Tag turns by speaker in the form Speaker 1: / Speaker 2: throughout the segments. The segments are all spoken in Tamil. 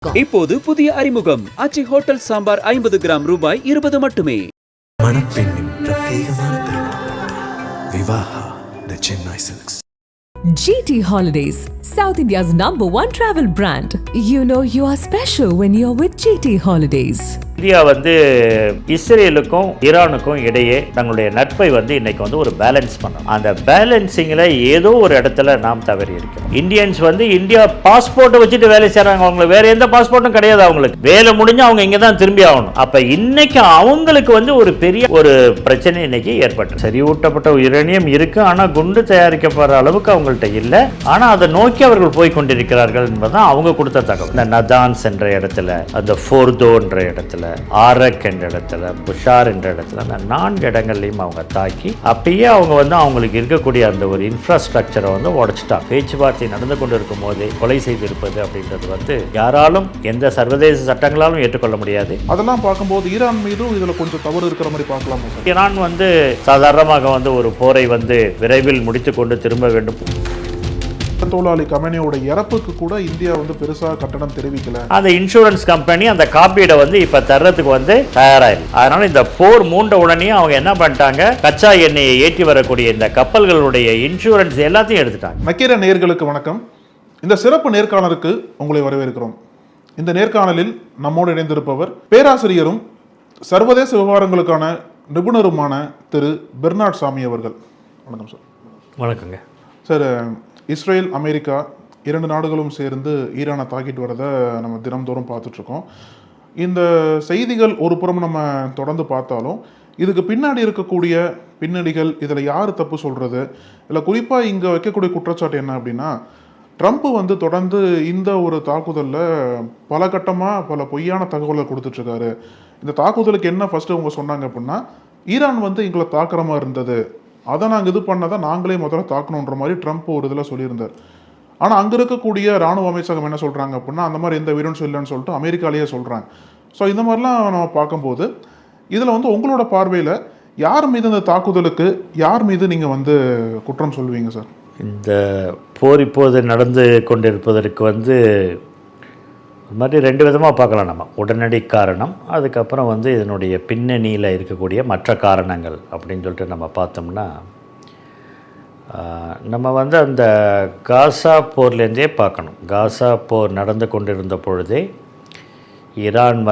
Speaker 1: இப்போது புதிய அறிமுகம் ஆச்சி ஹோட்டல் சாம்பார் 50 கிராம் ரூபாய் 20 மட்டுமே.
Speaker 2: மணப்பெண்ணின் பிரத்யேகமான திருமணம் Vivaha the Chennai silks.
Speaker 3: GT Holidays, South India's #1 travel brand. You know you are special when you're with GT Holidays.
Speaker 4: India இஸ்ரேலுக்கும் ஈரானுக்கும் இடையே தங்களுடைய நட்பை இன்னைக்கு ஒரு பேலன்ஸ் பண்ணணும். அந்த பேலன்சிங்கில் ஏதோ ஒரு இடத்துல நாம் தவறி இருக்கிறோம். இந்தியன்ஸ் இந்தியா பாஸ்போர்ட்டை வச்சுட்டு வேலை செய்கிறாங்க. அவங்களுக்கு வேற எந்த பாஸ்போர்ட்டும் கிடையாது. அவங்களுக்கு வேலை முடிஞ்சு அவங்க இங்கே தான் திரும்பி ஆகணும். அப்போ இன்னைக்கு அவங்களுக்கு ஒரு பெரிய ஒரு பிரச்சனை இன்னைக்கு ஏற்பட்டு. செறிவூட்டப்பட்ட யுரேனியம் இருக்கு, ஆனால் குண்டு தயாரிக்கப்படுற அளவுக்கு அவங்கள்ட்ட இல்லை. ஆனால் அதை நோக்கி அவர்கள் போய் கொண்டிருக்கிறார்கள் என்பதுதான் அவங்க கொடுத்த தகவல். இந்த நதான்ஸ் என்ற இடத்துல, அந்த ஃபோர்தோ என்ற இடத்துல, ஆரக் என்ற இடத்துல, புஷார் என்ற இடத்துல, அந்த 4 இடங்கள்லையும் அவங்க தாக்கி அப்பயே அவங்க அவங்களுக்கு இருக்கக்கூடிய அந்த ஒரு இன்ஃப்ராஸ்ட்ரக்சரை உடைச்சிட்டாங்க. பேச்சுவார்த்தை நடந்து கொண்டு இருக்கும் போதே கொலை செய்திருப்பது அப்படின்றது யாராலும் எந்த சர்வதேச சட்டங்களாலும் ஏற்றுக்கொள்ள முடியாது.
Speaker 5: அதெல்லாம் பார்க்கும்போது ஈரான் மீதும் இதுல கொஞ்சம் தவறு இருக்கிற மாதிரி பார்க்கலாம்.
Speaker 4: ஈரான் சாதாரணமாக ஒரு போரை விரைவில் முடித்து கொண்டு திரும்ப வேண்டும்.
Speaker 5: தோழாளி கமேனியோட இறப்புக்கு கூட இந்தியா பெருசா கட்டணம் தெரிவிக்கல.
Speaker 4: அந்த இன்சூரன்ஸ் கம்பெனி அந்த காப்பீடை இப்ப தர்றதுக்கு தயாராயிருக்கு. அதனால இந்த போர் மூண்ட உடனே அவங்க என்ன பண்ணிட்டாங்க, கச்சா எண்ணெயை ஏற்றி வரக்கூடிய இந்த கப்பல்களுடைய இன்சூரன்ஸ் எல்லாத்தையும் எடுத்துட்டாங்க.
Speaker 5: நக்கீர நேயர்களுக்கு வணக்கம். இந்த சிறப்பு நேர்காணலுக்கு உங்களை வரவேற்கிறோம். இந்த நேர்காணலில் நம்மோடு இணைந்திருப்பவர் பேராசிரியரும் சர்வதேச விவகாரங்களுக்கான நிபுணருமான திரு பெர்னார்ட் சாமி அவர்கள். வணக்கம் சார்.
Speaker 4: வணக்கங்க
Speaker 5: சார். இஸ்ரேல், அமெரிக்கா 2 நாடுகளும் சேர்ந்து ஈரானை தாக்கிட்டு வரதை நம்ம தினம்தோறும் பார்த்துட்ருக்கோம். இந்த செய்திகள் ஒரு புறம் நம்ம தொடர்ந்து பார்த்தாலும் இதுக்கு பின்னாடி இருக்கக்கூடிய பின்னணிகள், இதில் யார் தப்பு சொல்கிறது, இல்லை குறிப்பாக இங்கே வைக்கக்கூடிய குற்றச்சாட்டு என்ன அப்படின்னா, ட்ரம்ப் தொடர்ந்து இந்த ஒரு தாக்குதலில் பல கட்டமாக பல பொய்யான தகவலை கொடுத்துட்ருக்காரு. இந்த தாக்குதலுக்கு என்ன ஃபஸ்ட்டு அவங்க சொன்னாங்க அப்படின்னா, ஈரான் எங்களை தாக்குற மாதிரி இருந்தது, அதை நாங்கள் இது பண்ணதான் நாங்களே முதல்ல தாக்கணுன்ற மாதிரி ட்ரம்ப் ஒரு இதில் சொல்லியிருந்தார். ஆனால் அங்கே இருக்கக்கூடிய இராணுவ அமைச்சகம் என்ன சொல்கிறாங்க அப்படின்னா, அந்த மாதிரி எந்த எவிடன்ஸும் இல்லைன்னு சொல்லிட்டு அமெரிக்காலேயே சொல்கிறாங்க. ஸோ இந்த மாதிரிலாம் நம்ம பார்க்கும்போது இதில் உங்களோட பார்வையில் யார் மீது இந்த தாக்குதலுக்கு யார் மீது நீங்கள் குற்றம் சொல்லுவீங்க சார்?
Speaker 4: இந்த போர் இப்போது நடந்து கொண்டிருப்பதற்கு ஒரு மாதிரி 2 விதமாக பார்க்கலாம். நம்ம உடனடி காரணம், அதுக்கப்புறம் இதனுடைய பின்னணியில் இருக்கக்கூடிய மற்ற காரணங்கள் அப்படின்னு சொல்லிட்டு நம்ம பார்த்தோம்னா, நம்ம அந்த காசா போர்லேருந்தே பார்க்கணும். காசா போர் நடந்து கொண்டிருந்த பொழுதே ஈரான்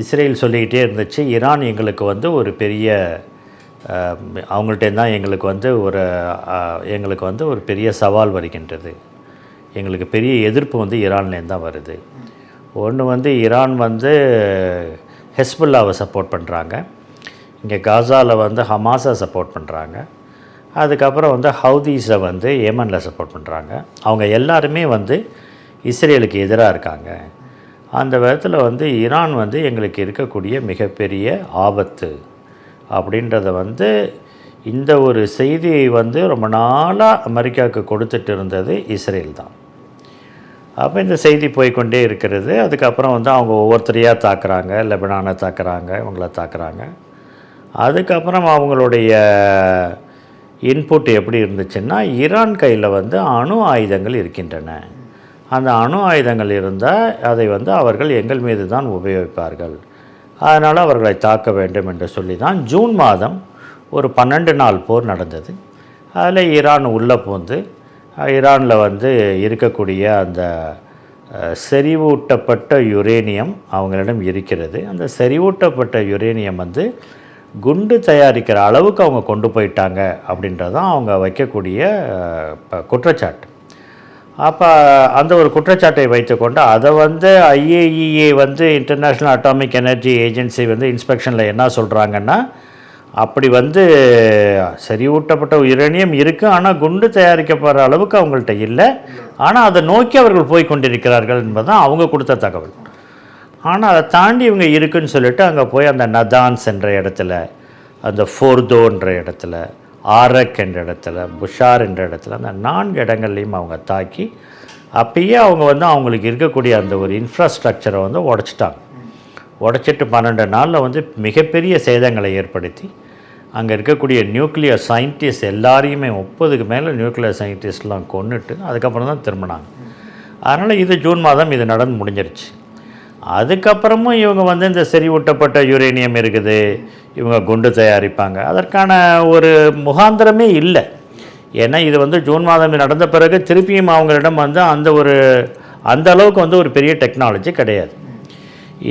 Speaker 4: இஸ்ரேல் சொல்லிக்கிட்டே இருந்துச்சு, ஈரான் எங்களுக்கு ஒரு பெரிய அவங்கள்ட்டேருந்தான் எங்களுக்கு ஒரு பெரிய சவால் வருகின்றது, எங்களுக்கு பெரிய எதிர்ப்பு ஈரான்லேருந்து தான் வருது. ஒன்று ஈரான் ஹெஸ்புல்லாவை சப்போர்ட் பண்ணுறாங்க, இங்கே காசாவில் ஹமாஸை சப்போர்ட் பண்ணுறாங்க, அதுக்கப்புறம் ஹவுதீஸை ஏமனில் சப்போர்ட் பண்ணுறாங்க. அவங்க எல்லாருமே இஸ்ரேலுக்கு எதிராக இருக்காங்க. அந்த விதத்தில் ஈரான் எங்களுக்கு இருக்கக்கூடிய மிகப்பெரிய ஆபத்து அப்படின்றத இந்த ஒரு செய்தியை ரொம்ப நாளாக அமெரிக்காவுக்கு கொடுத்துட்டு இருந்தது இஸ்ரேல் தான். அப்போ இந்த செய்தி போய்கொண்டே இருக்கிறது. அதுக்கப்புறம் அவங்க ஒவ்வொருத்தரையாக தாக்குறாங்க, லெபனானை தாக்குறாங்க, இவங்கள தாக்குறாங்க. அதுக்கப்புறம் அவங்களுடைய இன்புட் எப்படி இருந்துச்சுன்னா, ஈரான் கையில் அணு ஆயுதங்கள் இருக்கின்றன, அந்த அணு ஆயுதங்கள் இருந்தால் அதை அவர்கள் எங்கள் மீது தான் உபயோகிப்பார்கள், அதனால் அவர்களை தாக்க வேண்டும் என்று சொல்லி தான் ஜூன் மாதம் ஒரு 12 நாள் போர் நடந்தது. அதில் ஈரான் உள்ளே போந்து ஈரானில் இருக்கக்கூடிய அந்த செறிவூட்டப்பட்ட யுரேனியம் அவங்களிடம் இருக்கிறது. அந்த செறிவூட்டப்பட்ட யுரேனியம் குண்டு தயாரிக்கிற அளவுக்கு அவங்க கொண்டு போயிட்டாங்க அப்படின்றதான் அவங்க வைக்கக்கூடிய குற்றச்சாட்டு. அப்போ அந்த ஒரு குற்றச்சாட்டை வைத்துக்கொண்டு அதை IAEA international atomic energy agency இன்ஸ்பெக்ஷனில் என்ன சொல்கிறாங்கன்னா, அப்படி செறிவூட்டப்பட்ட யுரேனியம் இருக்குது, ஆனால் குண்டு தயாரிக்கப்படுற அளவுக்கு அவங்கள்ட்ட இல்லை, ஆனால் அதை நோக்கி அவர்கள் போய் கொண்டிருக்கிறார்கள் என்பதுதான் அவங்க கொடுத்த தகவல். ஆனால் அதை தாண்டி இவங்க இருக்குன்னு சொல்லிட்டு அங்கே போய் அந்த நதான்ஸ் என்ற இடத்துல, அந்த ஃபோர்தோ என்ற இடத்துல, ஆரக் என்ற இடத்துல, புஷார் என்ற இடத்துல, அந்த 4 இடங்கள்லையும் அவங்க தாக்கி அப்பயே அவங்க அவங்களுக்கு இருக்கக்கூடிய அந்த ஒரு இன்ஃப்ராஸ்ட்ரக்சரை உடைச்சிட்டாங்க. உடைச்சிட்டு 12 நாளில் மிகப்பெரிய சேதங்களை ஏற்படுத்தி அங்கே இருக்கக்கூடிய நியூக்ளியர் சயின்டிஸ்ட் எல்லாரையுமே 30க்கு மேலே நியூக்ளியர் சயின்டிஸ்ட்லாம் கொண்டுட்டு அதுக்கப்புறம் தான் திரும்பினாங்க. அதனால் இது ஜூன் மாதம் இது நடந்து முடிஞ்சிருச்சு. அதுக்கப்புறமும் இவங்க வந்து இந்த செறிவூட்டப்பட்ட யுரேனியம் இருக்குது, இவங்க குண்டு தயாரிப்பாங்க, அதற்கான ஒரு முகாந்திரமே இல்லை. ஏன்னா இது வந்து ஜூன் மாதம் நடந்த பிறகு திருப்பியும் அவங்களிடம் வந்து அந்த அளவுக்கு வந்து ஒரு பெரிய டெக்னாலஜி கிடையாது.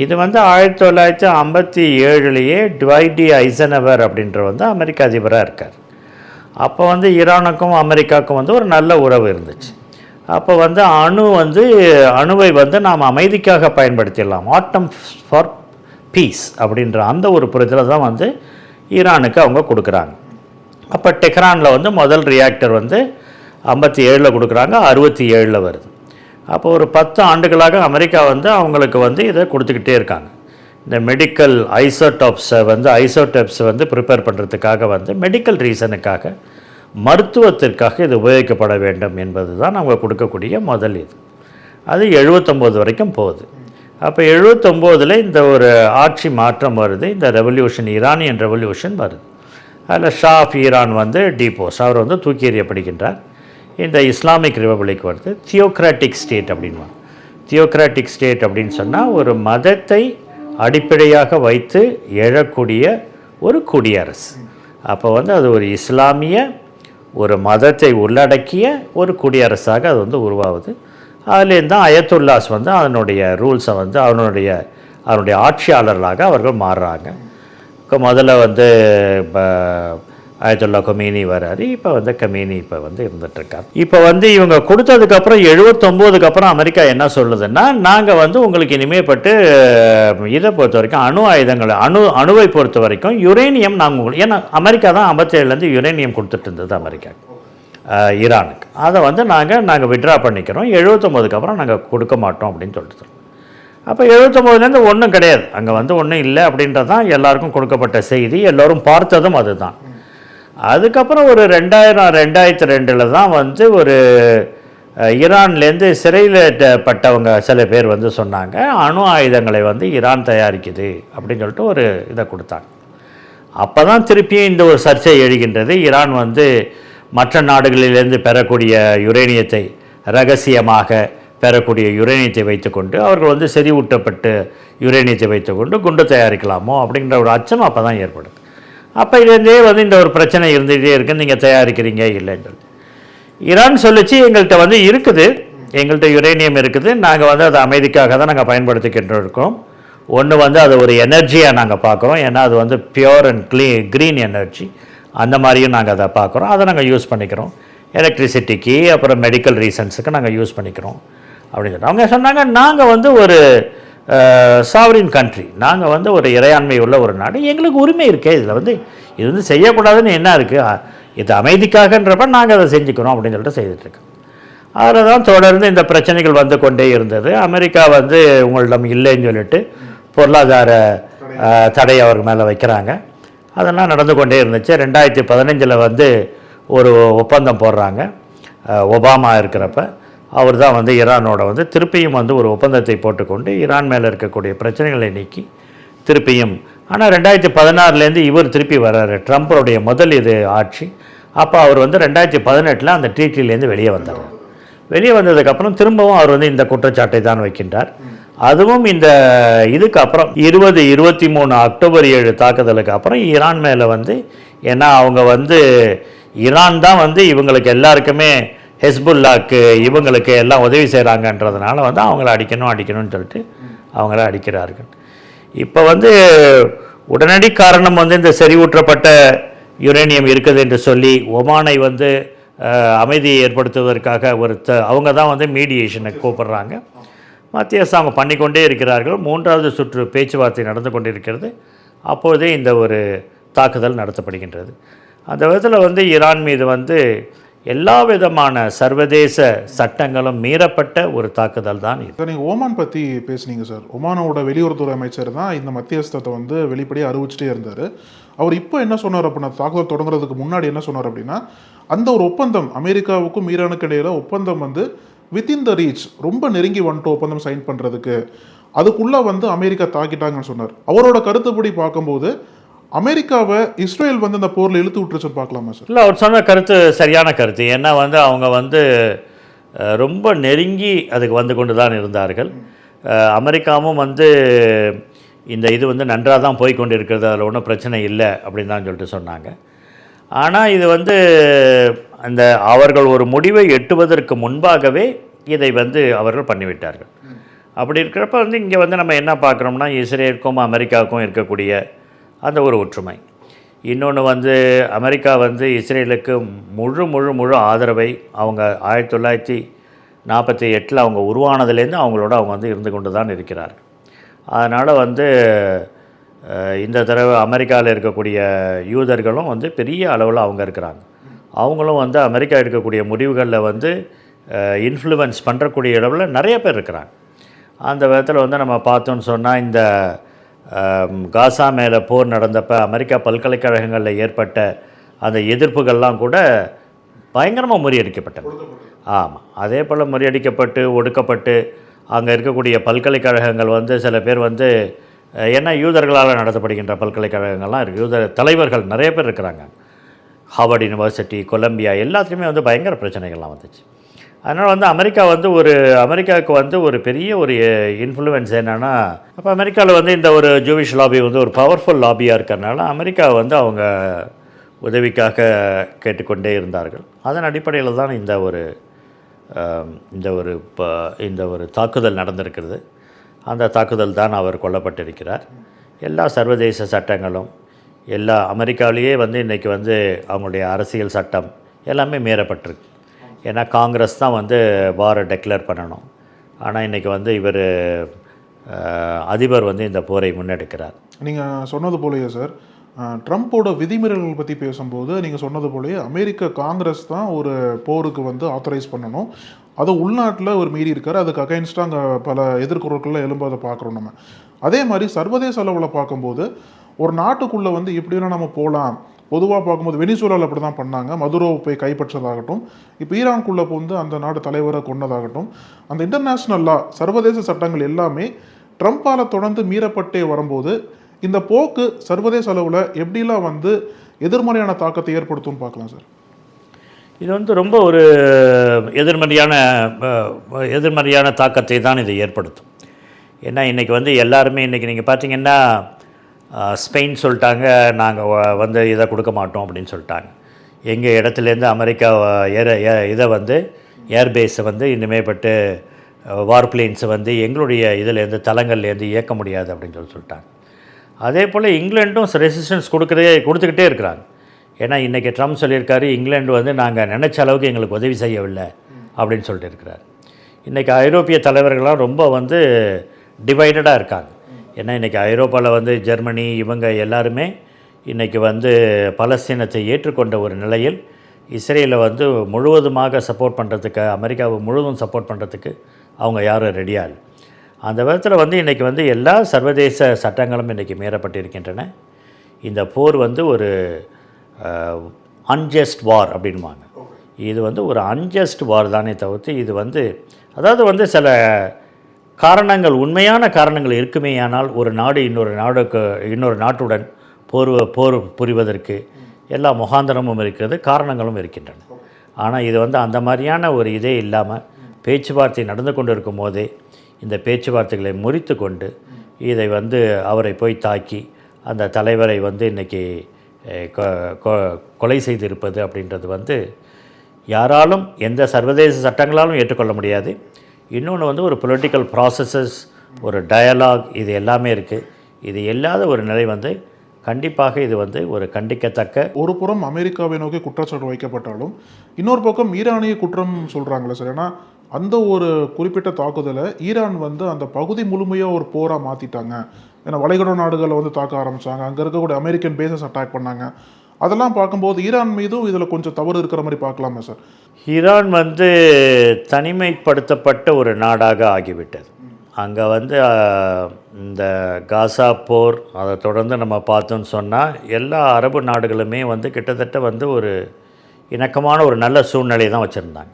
Speaker 4: இது வந்து 1957 ட்வைட் டி ஐசனவர் அப்படின்ற வந்து அமெரிக்க அதிபராக இருக்கார். அப்போ வந்து ஈரானுக்கும் அமெரிக்காவுக்கும் வந்து ஒரு நல்ல உறவு இருந்துச்சு. அப்போ வந்து அணுவை வந்து நாம் அமைதிக்காக பயன்படுத்திடலாம், ஆட்டம் ஃபார் பீஸ் அப்படின்ற அந்த ஒரு புரிதலை தான் வந்து ஈரானுக்கு அவங்க கொடுக்குறாங்க. அப்போ டெஹ்ரானில் வந்து முதல் ரியாக்டர் வந்து 57 கொடுக்குறாங்க, 67 வருது. அப்போ ஒரு 10 ஆண்டுகளாக அமெரிக்கா வந்து அவங்களுக்கு வந்து இதை கொடுத்துக்கிட்டே இருக்காங்க. இந்த மெடிக்கல் ஐசோடப்ஸ் வந்து ப்ரிப்பேர் பண்ணுறதுக்காக வந்து மெடிக்கல் ரீசனுக்காக, மருத்துவத்திற்காக இது உபயோகிக்கப்பட வேண்டும் என்பது தான் அவங்க கொடுக்கக்கூடிய முதல் இது. அது 79 வரைக்கும் போகுது. அப்போ 79 இந்த ஒரு ஆட்சி மாற்றம் வருது, இந்த ரெவல்யூஷன், ஈரானியன் ரெவல்யூஷன் வருது. அதில் ஷா ஆஃப் ஈரான் வந்து டீபோஸ், அவர் வந்து தூக்கி எறியப்படுகின்றார். இந்த இஸ்லாமிக் ரிபப்ளிக் வருது. தியோக்ராட்டிக் ஸ்டேட் அப்படின்வாங்க. தியோக்ராட்டிக் ஸ்டேட் அப்படின்னு சொன்னால் ஒரு மதத்தை அடிப்படையாக வைத்து எழக்கூடிய ஒரு குடியரசு. அப்போ வந்து அது ஒரு இஸ்லாமிய ஒரு மதத்தை உள்ளடக்கிய ஒரு குடியரசாக அது வந்து உருவாகுது. அதுலேருந்து தான் அயத்துல்லாஸ் வந்து அதனுடைய ரூல்ஸை வந்து அவனுடைய ஆட்சியாளர்களாக அவர்கள் மாறுறாங்க. முதல்ல வந்து இப்போ அயத்துல்லா கொமீனி வராரு, இப்போ வந்து கமீனி இப்போ வந்து இருந்துகிட்ருக்கார். இப்போ வந்து இவங்க கொடுத்ததுக்கப்புறம் 79க்கு அப்புறம் அமெரிக்கா என்ன சொல்லுதுன்னா, நாங்கள் வந்து உங்களுக்கு இனிமேப்பட்டு இதை பொறுத்த வரைக்கும் அணு ஆயுதங்களை அணுவை பொறுத்த வரைக்கும் யுரேனியம் நாங்கள் உங்களுக்கு, ஏன்னா அமெரிக்கா தான் 57லேருந்து யுரேனியம் கொடுத்துட்டு இருந்தது அமெரிக்காவுக்கு, ஈரானுக்கு. அதை வந்து நாங்கள் விட்ரா பண்ணிக்கிறோம், 79க்கு அப்புறம் நாங்கள் கொடுக்க மாட்டோம் அப்படின்னு சொல்லிட்டு. அப்போ 79லேருந்து ஒன்றும் கிடையாது, அங்கே வந்து ஒன்றும் இல்லை அப்படின்றது தான் எல்லாருக்கும் கொடுக்கப்பட்ட செய்தி, எல்லோரும் பார்த்ததும் அதுதான். அதுக்கப்புறம் ஒரு 2002 தான் வந்து ஒரு ஈரான்லேருந்து சிறையில் பட்டவங்க சில பேர் வந்து சொன்னாங்க, அணு ஆயுதங்களை வந்து ஈரான் தயாரிக்குது அப்படின்னு சொல்லிட்டு ஒரு இதை கொடுத்தாங்க. அப்போ தான் திருப்பியும் இந்த ஒரு சர்ச்சை எழுகின்றது. ஈரான் வந்து மற்ற நாடுகளிலிருந்து பெறக்கூடிய யுரேனியத்தை, ரகசியமாக பெறக்கூடிய யுரேனியத்தை வைத்துக்கொண்டு அவர்கள் வந்து செறிவூட்டப்பட்டு யுரேனியத்தை வைத்துக்கொண்டு குண்டு தயாரிக்கலாமோ அப்படிங்கிற ஒரு அச்சம் அப்போ தான் ஏற்படுது. அப்போ இதுலேருந்தே வந்து இந்த ஒரு பிரச்சனை இருந்துகிட்டே இருக்குது, நீங்கள் தயாரிக்கிறீங்க இல்லைன்னு சொல்லி. ஈரான் சொல்லிச்சு, எங்கள்கிட்ட வந்து இருக்குது, எங்கள்கிட்ட யுரேனியம் இருக்குது, நாங்கள் வந்து அதை அமைதிக்காக தான் நாங்கள் பயன்படுத்திக்கிட்டு இருக்கோம். ஒன்று வந்து அது ஒரு எனர்ஜியாக நாங்கள் பார்க்குறோம், ஏன்னா அது வந்து பியூர் அண்ட் க்ரீன் எனர்ஜி, அந்த மாதிரியும் நாங்கள் அதை பார்க்குறோம், அதை நாங்கள் யூஸ் பண்ணிக்கிறோம், எலக்ட்ரிசிட்டிக்கு அப்புறம் மெடிக்கல் ரீசன்ஸுக்கு நாங்கள் யூஸ் பண்ணிக்கிறோம் அப்படின்னு சொல்லி அவங்க சொன்னாங்க. நாங்கள் வந்து ஒரு சாவரின் கண்ட்ரி, நாங்கள் வந்து ஒரு இறையாண்மை உள்ள ஒரு நாடு, எங்களுக்கு உரிமை இருக்கே, இதில் வந்து இது வந்து செய்யக்கூடாதுன்னு என்ன இருக்குது, இது அமைதிக்காகன்றப்ப நாங்கள் அதை செஞ்சுக்கிறோம் அப்படின்னு சொல்லிட்டு செய்துட்ருக்கோம். அதில் தான் தொடர்ந்து இந்த பிரச்சனைகள் வந்து கொண்டே இருந்தது. அமெரிக்கா வந்து உங்களிடம் இல்லைன்னு சொல்லிட்டு பொருளாதார தடை அவர் மேலே வைக்கிறாங்க. அதெல்லாம் நடந்து கொண்டே இருந்துச்சு. 2015 வந்து ஒரு ஒப்பந்தம் போடுறாங்க. ஒபாமா இருக்கிறப்ப அவர் தான் வந்து ஈரானோட வந்து திருப்பியும் வந்து ஒரு ஒப்பந்தத்தை போட்டுக்கொண்டு ஈரான் மேலே இருக்கக்கூடிய பிரச்சனைகளை நீக்கி திருப்பியும். ஆனால் 2016 இவர் திருப்பி வர்றாரு, ட்ரம்ப்போடைய முதல் இது ஆட்சி. அப்போ அவர் வந்து 2018 அந்த ட்ரீட்டிலேருந்து வெளியே வந்தார். வெளியே வந்ததுக்கப்புறம் திரும்பவும் அவர் வந்து இந்த குற்றச்சாட்டை தான் வைக்கின்றார். அதுவும் இந்த இதுக்கு அப்புறம் 23 அக்டோபர் 7 தாக்குதலுக்கு அப்புறம் ஈரான் மேலே வந்து, ஏன்னா அவங்க வந்து ஈரான் தான் வந்து இவங்களுக்கு எல்லாருக்குமே ஹெஸ்புல்லாக்கு இவங்களுக்கு எல்லாம் உதவி செய்கிறாங்கன்றதுனால வந்து அவங்கள அடிக்கணும்னு சொல்லிட்டு அவங்கள அடிக்கிறார்கள். இப்போ வந்து உடனடி காரணம் வந்து இந்த செறிவூற்றப்பட்ட யுரேனியம் இருக்குது என்று சொல்லி ஒமானை வந்து அமைதியை ஏற்படுத்துவதற்காக அவங்க தான் வந்து மீடியேஷனுக்கு கூப்பிடுறாங்க. மத்திய அரசு அவங்க பண்ணிக்கொண்டே இருக்கிறார்கள். 3வது சுற்று பேச்சுவார்த்தை நடந்து கொண்டிருக்கிறது. அப்போதே இந்த ஒரு தாக்குதல் நடத்தப்படுகின்றது. அந்த விதத்தில் வந்து ஈரான் மீது வந்து எல்லா விதமான சர்வதேச சட்டங்களும் மீறப்பட்ட ஒரு தாக்குதல் தான் இது.
Speaker 5: நீங்கள் ஓமான் பற்றி பேசுனீங்க சார். ஒமானோட வெளியுறவுத்துறை அமைச்சர் தான் இந்த மத்தியஸ்தத்தை வந்து வெளிப்படையாக அறிவிச்சிட்டே இருந்தார். அவர் இப்போ என்ன சொன்னார் அப்படின்னா, தாக்குதல் தொடங்குறதுக்கு முன்னாடி என்ன சொன்னார் அப்படின்னா, அந்த ஒரு ஒப்பந்தம் அமெரிக்காவுக்கும் ஈரானுக்கு இடையில ஒப்பந்தம் வந்து வித்தின் த ரீச், ரொம்ப நெருங்கி வந்துட்டு ஒப்பந்தம் சைன் பண்ணுறதுக்கு, அதுக்குள்ளே வந்து அமெரிக்கா தாக்கிட்டாங்கன்னு சொன்னார். அவரோட கருத்துப்படி பார்க்கும்போது அமெரிக்காவை இஸ்ரேல் வந்து இந்த போரில் இழுத்து விட்டுருச்சுன்னு பார்க்கலாமா சார்?
Speaker 4: இல்லை, அவர் சொன்ன கருத்து சரியான கருத்து. ஏன்னா வந்து அவங்க வந்து ரொம்ப நெருங்கி அதுக்கு வந்து கொண்டு தான் இருந்தார்கள். அமெரிக்காவும் வந்து இந்த இது வந்து நன்றாக தான் போய் கொண்டு இருக்கிறது, அதில் ஒன்றும் பிரச்சனை இல்லை அப்படின்னு தான் சொல்லிட்டு சொன்னாங்க. ஆனால் இது வந்து அந்த அவர்கள் ஒரு முடிவை எட்டுவதற்கு முன்பாகவே இதை வந்து அவர்கள் பண்ணிவிட்டார்கள். அப்படி இருக்கிறப்ப வந்து இங்கே வந்து நம்ம என்ன பார்க்குறோம்னா, இஸ்ரேலுக்கும் அமெரிக்காவுக்கும் இருக்கக்கூடிய அந்த ஒரு ஒற்றுமை. இன்னொன்று வந்து அமெரிக்கா வந்து இஸ்ரேலுக்கு முழு ஆதரவை அவங்க 1948 அவங்க உருவானதுலேருந்து அவங்க வந்து இருந்து கொண்டு தான் இருக்கிறார்கள். அதனால் வந்து இந்த தடவை அமெரிக்காவில் இருக்கக்கூடிய யூதர்களும் வந்து பெரிய அளவில் அவங்க இருக்கிறாங்க. அவங்களும் வந்து அமெரிக்கா எடுக்கக்கூடிய முடிவுகளில் வந்து இன்ஃப்ளூயன்ஸ் பண்ணுறக்கூடிய அளவில் நிறைய பேர் இருக்கிறாங்க. அந்த விதத்தில் வந்து நம்ம பார்த்தோன்னு சொன்னால், இந்த காசா மேலே போர் நடந்தப்போ அமெரிக்கா பல்கலைக்கழகங்களில் ஏற்பட்ட அந்த எதிர்ப்புகள்லாம் கூட பயங்கரமாக முறியடிக்கப்பட்டது. ஆமாம், அதே போல் முறியடிக்கப்பட்டு ஒடுக்கப்பட்டு அங்கே இருக்கக்கூடிய பல்கலைக்கழகங்கள் வந்து சில பேர் வந்து, ஏன்னா யூதர்களால் நடத்தப்படுகின்ற பல்கலைக்கழகங்கள்லாம் இருக்குது, யூதர் தலைவர்கள் நிறைய பேர் இருக்கிறாங்க. ஹார்வர்ட் யூனிவர்சிட்டி, கொலம்பியா எல்லாத்துலேயுமே வந்து பயங்கர பிரச்சனைகள்லாம் வந்துச்சு. அதனால் வந்து அமெரிக்காவுக்கு வந்து ஒரு பெரிய ஒரு இன்ஃப்ளூயன்ஸ் என்னென்னா, அப்போ அமெரிக்காவில் வந்து இந்த ஒரு ஜூவிஷ் லாபி வந்து ஒரு பவர்ஃபுல் லாபியாக இருக்கிறனால அமெரிக்கா வந்து அவங்க உதவிக்காக கேட்டுக்கொண்டே இருந்தார்கள். அதன் அடிப்படையில் தான் இந்த ஒரு தாக்குதல் நடந்திருக்கிறது. அந்த தாக்குதல் தான் அவர் கொல்லப்பட்டிருக்கிறார். எல்லா சர்வதேச சட்டங்களும் எல்லா அமெரிக்காவிலேயே வந்து இன்றைக்கி வந்து அவங்களுடைய அரசியல் சட்டம் எல்லாமே மீறப்பட்டிருக்கு. ஏன்னா காங்கிரஸ் தான் வந்து வாரை டெக்ளேர் பண்ணணும். ஆனால் இன்றைக்கி வந்து இவர் அதிபர் வந்து இந்த போரை முன்னெடுக்கிறார்.
Speaker 5: நீங்கள் சொன்னது போலயே சார், ட்ரம்ப்போட விதிமீறல்கள் பற்றி பேசும்போது நீங்கள் சொன்னது போலயே அமெரிக்க காங்கிரஸ் தான் ஒரு போருக்கு வந்து ஆத்தரைஸ் பண்ணணும். அது உள்நாட்டில் ஒரு மீறி இருக்கார். அதுக்கு அகைன்ஸ்டாக அங்கே பல எதிர்குறல்களில் எழும்பதை பார்க்குறோம் நம்ம. அதே மாதிரி சர்வதேச அளவில் பார்க்கும்போது ஒரு நாட்டுக்குள்ளே வந்து எப்படி வேணால் நம்ம போகலாம். பொதுவாக பார்க்கும்போது வெனிசுலாவில் அப்படி தான் பண்ணாங்க. மதுரோவை போய் கைப்பற்றதாகட்டும், இப்போ ஈரானுக்குள்ளே வந்து அந்த நாடு தலைவரை கொண்டதாகட்டும், அந்த இன்டர்நேஷ்னல் லா சர்வதேச சட்டங்கள் எல்லாமே ட்ரம்ப்பால் தொடர்ந்து மீறப்பட்டே வரும்போது இந்த போக்கு சர்வதேச அளவில் எப்படிலாம் வந்து எதிர்மறையான தாக்கத்தை ஏற்படுத்தும்னு பார்க்கலாம் சார்.
Speaker 4: இது வந்து ரொம்ப ஒரு எதிர்மறையான தாக்கத்தை தான் இது ஏற்படுத்தும். ஏன்னா இன்றைக்கி வந்து எல்லாருமே இன்றைக்கி நீங்கள் பார்த்தீங்கன்னா, ஸ்பெயின் சொல்லிட்டாங்க நாங்கள் வந்து இதை கொடுக்க மாட்டோம் அப்படின்னு சொல்லிட்டாங்க. எங்கள் இடத்துலேருந்து அமெரிக்கா இதை வந்து ஏர்பேஸை வந்து இனிமேப்பட்டு வார் பிளேன்ஸை வந்து எங்களுடைய இதிலேருந்து தளங்கள்லேருந்து இயக்க முடியாது அப்படின்னு சொல்லிட்டாங்க. அதே போல் இங்கிலாண்டும் ரெசிஸ்டன்ஸ் கொடுத்துக்கிட்டே இருக்கிறாங்க. ஏன்னா இன்றைக்கி ட்ரம்ப் சொல்லியிருக்காரு, இங்கிலாந்து வந்து நாங்கள் நினச்ச அளவுக்கு எங்களுக்கு உதவி செய்யவில்லை அப்படின்னு சொல்லிட்டு இருக்கிறார். இன்றைக்கி ஐரோப்பிய தலைவர்கள்லாம் ரொம்ப வந்து டிவைடடாக இருக்காங்க. ஏன்னா இன்றைக்கி ஐரோப்பாவில் வந்து ஜெர்மனி இவங்க எல்லாருமே இன்றைக்கி வந்து பலஸ்தீனத்தை ஏற்றுக்கொண்ட ஒரு நிலையில் இஸ்ரேலை வந்து முழுவதுமாக சப்போர்ட் பண்ணுறதுக்கு, அமெரிக்காவை முழுவதும் சப்போர்ட் பண்ணுறதுக்கு அவங்க யாரும் ரெடியாக இல்லை. அந்த விதத்தில் வந்து இன்றைக்கி வந்து எல்லா சர்வதேச சட்டங்களும் இன்றைக்கி மீறப்பட்டிருக்கின்றன. இந்த போர் வந்து ஒரு அன்ஜஸ்ட் வார் அப்படின்வாங்க. இது வந்து ஒரு அன்ஜஸ்ட் வார் தானே தவிர்த்து இது வந்து, அதாவது வந்து சில காரணங்கள், உண்மையான காரணங்கள் இருக்குமேயானால் ஒரு நாடு இன்னொரு நாட்டுடன் போர் புரிவதற்கு எல்லா முகாந்திரமும் இருக்கிறது, காரணங்களும் இருக்கின்றன. ஆனால் இது வந்து அந்த மாதிரியான ஒரு இதே இல்லாமல் பேச்சுவார்த்தை நடந்து கொண்டு இருக்கும் போதே இந்த பேச்சுவார்த்தைகளை முறித்து கொண்டு இதை வந்து அவரை போய் தாக்கி அந்த தலைவரை வந்து இன்றைக்கி கொலை செய்திருப்பது அப்படின்றது வந்து யாராலும் எந்த சர்வதேச சட்டங்களாலும் ஏற்றுக்கொள்ள முடியாது. இன்னொன்று வந்து ஒரு பொலிட்டிக்கல் ப்ராசஸஸ், ஒரு டயலாக், இது எல்லாமே இருக்குது. இது இல்லாத ஒரு நிலை வந்து கண்டிப்பாக இது வந்து ஒரு கண்டிக்கத்தக்க.
Speaker 5: ஒரு புறம் அமெரிக்காவை நோக்கி குற்றச்சாட்டு வைக்கப்பட்டாலும் இன்னொரு பக்கம் ஈரானிய குற்றம் சொல்கிறாங்களே சார். ஏன்னா அந்த ஒரு குறிப்பிட்ட தாக்குதலை ஈரான் வந்து அந்த பகுதி முழுமையாக ஒரு போராக மாற்றிட்டாங்க. ஏன்னா வளைகுடா நாடுகளை வந்து தாக்க ஆரம்பித்தாங்க, அங்கே இருக்கக்கூடிய அமெரிக்கன் பேசஸ் அட்டாக் பண்ணாங்க. அதெல்லாம் பார்க்கும்போது ஈரான் மீதும் இதில் கொஞ்சம் தவறு இருக்கிற மாதிரி பார்க்கலாமா சார்?
Speaker 4: ஈரான் வந்து தனிமைப்படுத்தப்பட்ட ஒரு நாடாக ஆகிவிட்டது. அங்கே வந்து இந்த காசா போர் அதை தொடர்ந்து நம்ம பார்த்தோன்னு சொன்னால் எல்லா அரபு நாடுகளுமே வந்து கிட்டத்தட்ட வந்து ஒரு இணக்கமான ஒரு நல்ல சூழ்நிலையை தான் வச்சுருந்தாங்க.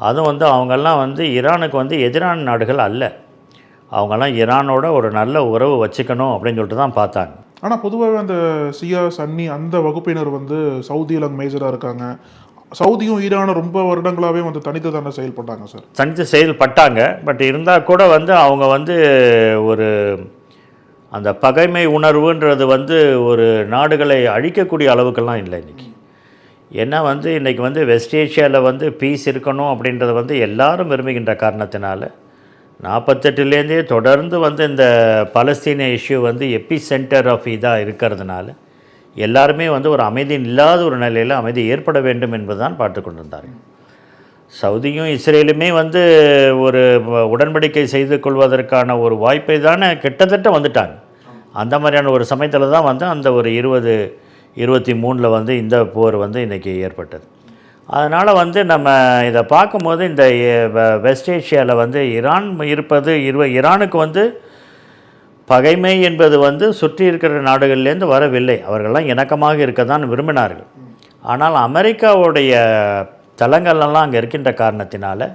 Speaker 4: அதுவும் வந்து அவங்கெல்லாம் வந்து ஈரானுக்கு வந்து எதிரான நாடுகள் அல்ல. அவங்கெல்லாம் ஈரானோட ஒரு நல்ல உறவு வச்சுக்கணும் அப்படின்னு சொல்லிட்டு தான் பார்த்தாங்க.
Speaker 5: ஆனால் பொதுவாகவே அந்த சியா சன்னி அந்த வகுப்பினர் வந்து சவுதியில் அங்கே மேஜராக இருக்காங்க. சவுதியும் ஈரானும் ரொம்ப வருடங்களாகவே வந்து தனித்து தானே செயல்பட்டாங்க சார்.
Speaker 4: தனித்து செயல்பட்டாங்க. பட் இருந்தால் கூட வந்து அவங்க வந்து ஒரு அந்த பகைமை உணர்வுன்றது வந்து ஒரு நாடுகளை அழிக்கக்கூடிய அளவுக்கெல்லாம் இல்லை இன்றைக்கி. ஏன்னா வந்து இன்றைக்கி வந்து வெஸ்ட் ஏஷியாவில் வந்து பீஸ் இருக்கணும் அப்படின்றத வந்து எல்லாரும் விரும்புகின்ற காரணத்தினால 48லேருந்தே தொடர்ந்து வந்து இந்த பலஸ்தீன இஷ்யூ வந்து எபி சென்டர் ஆஃப் இதாக இருக்கிறதுனால எல்லாருமே வந்து ஒரு அமைதி இல்லாத ஒரு நிலையில் அமைதி ஏற்பட வேண்டும் என்பது தான் பார்த்து கொண்டிருந்தார்கள். சவுதியும் இஸ்ரேலுமே வந்து ஒரு உடன்படிக்கை செய்து கொள்வதற்கான ஒரு வாய்ப்பை தானே கிட்டத்தட்ட வந்துட்டாங்க. அந்த மாதிரியான ஒரு சமயத்தில் தான் வந்து அந்த ஒரு 2023 வந்து இந்த போர் வந்து இன்றைக்கி ஏற்பட்டது. அதனால் வந்து நம்ம இதை பார்க்கும்போது இந்த வெஸ்ட் ஏஷியாவில் வந்து ஈரான் இருப்பது ஈரானுக்கு வந்து பகைமை என்பது வந்து சுற்றி இருக்கிற நாடுகள்லேருந்து வரவில்லை. அவர்கள்லாம் இணக்கமாக இருக்க தான் விரும்பினார்கள். ஆனால் அமெரிக்காவுடைய தளங்கள்லாம் அங்கே இருக்கின்ற காரணத்தினால